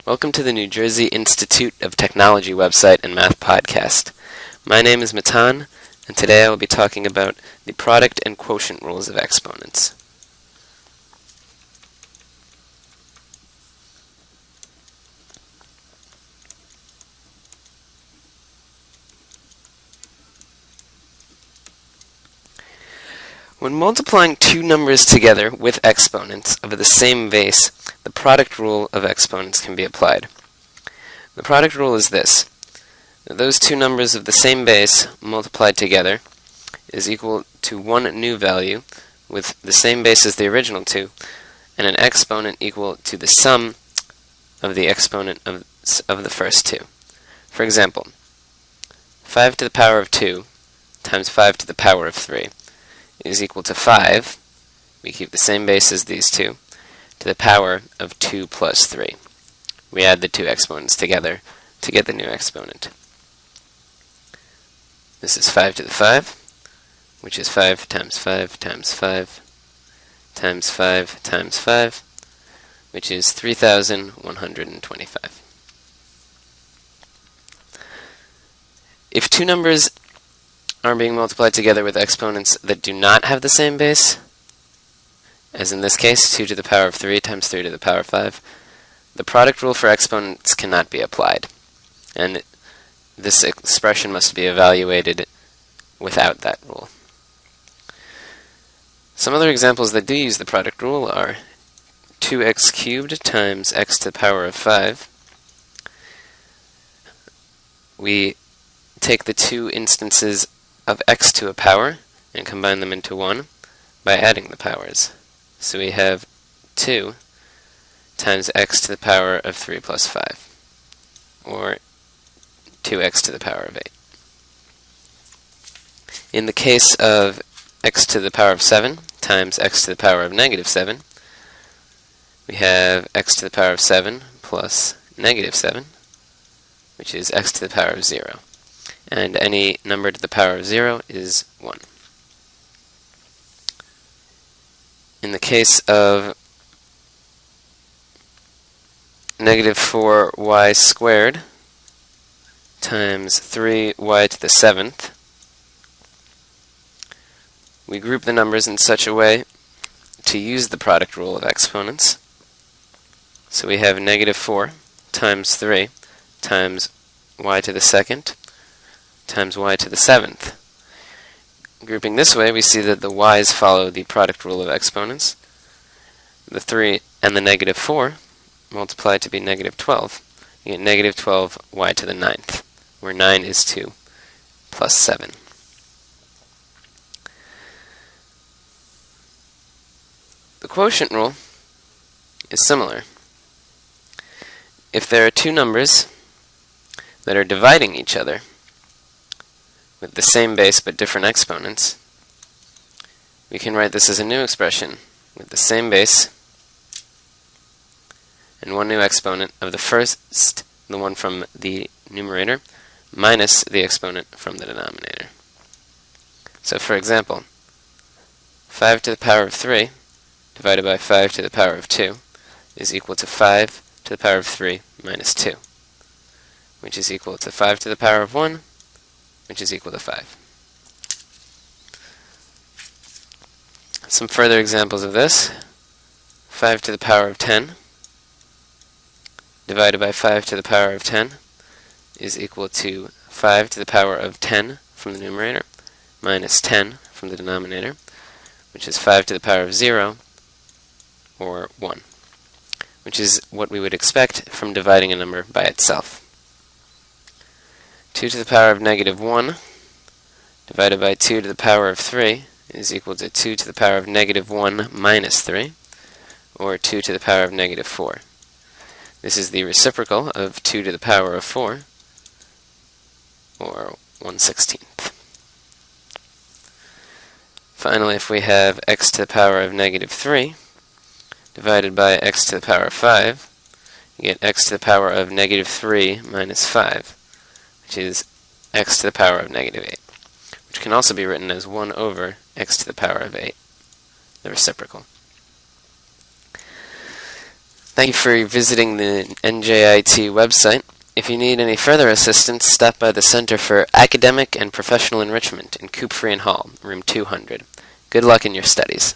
Welcome to the New Jersey Institute of Technology website and math podcast. My name is Matan, and today I will be talking about the product and quotient rules of exponents. When multiplying two numbers together with exponents of the same base, the product rule of exponents can be applied. The product rule is this: those two numbers of the same base multiplied together is equal to one new value with the same base as the original two, and an exponent equal to the sum of the exponent of the first two. For example, 5 to the power of 2 times 5 to the power of 3 is equal to 5, we keep the same base as these two, to the power of 2 plus 3. We add the two exponents together to get the new exponent. This is 5 to the 5, which is 5 times 5 times 5 times 5 times 5, which is 3,125. If two numbers are being multiplied together with exponents that do not have the same base, as in this case, 2 to the power of 3 times 3 to the power of 5, the product rule for exponents cannot be applied, and this expression must be evaluated without that rule. Some other examples that do use the product rule are 2x cubed times x to the power of 5. We take the two instances of x to a power and combine them into 1 by adding the powers. So we have 2 times x to the power of 3 plus 5, or 2x to the power of 8. In the case of x to the power of 7 times x to the power of negative 7, we have x to the power of 7 plus negative 7, which is x to the power of 0. And any number to the power of 0 is 1. In the case of negative 4y squared times 3y to the 7th, we group the numbers in such a way to use the product rule of exponents. So we have negative 4 times 3 times y to the 2nd times y to the 7th. Grouping this way, we see that the y's follow the product rule of exponents. The 3 and the negative 4 multiply to be negative 12. You get negative 12 y to the 9th, where 9 is 2 plus 7. The quotient rule is similar. If there are two numbers that are dividing each other with the same base but different exponents, we can write this as a new expression with the same base and one new exponent of the first, the one from the numerator, minus the exponent from the denominator. So for example, 5 to the power of 3 divided by 5 to the power of 2 is equal to 5 to the power of 3 minus 2, which is equal to 5 to the power of 1, which is equal to 5. Some further examples of this: 5 to the power of 10 divided by 5 to the power of 10 is equal to 5 to the power of 10 from the numerator minus 10 from the denominator, which is 5 to the power of 0, or 1, which is what we would expect from dividing a number by itself. 2 to the power of negative 1 divided by 2 to the power of 3 is equal to 2 to the power of negative 1 minus 3, or 2 to the power of negative 4. This is the reciprocal of 2 to the power of 4, or 1/16. Finally, if we have x to the power of negative 3 divided by x to the power of 5, you get x to the power of negative 3 minus 5, which is x to the power of negative 8, which can also be written as 1 over x to the power of 8, the reciprocal. Thank you for visiting the NJIT website. If you need any further assistance, stop by the Center for Academic and Professional Enrichment in Coop Free Hall, room 200. Good luck in your studies.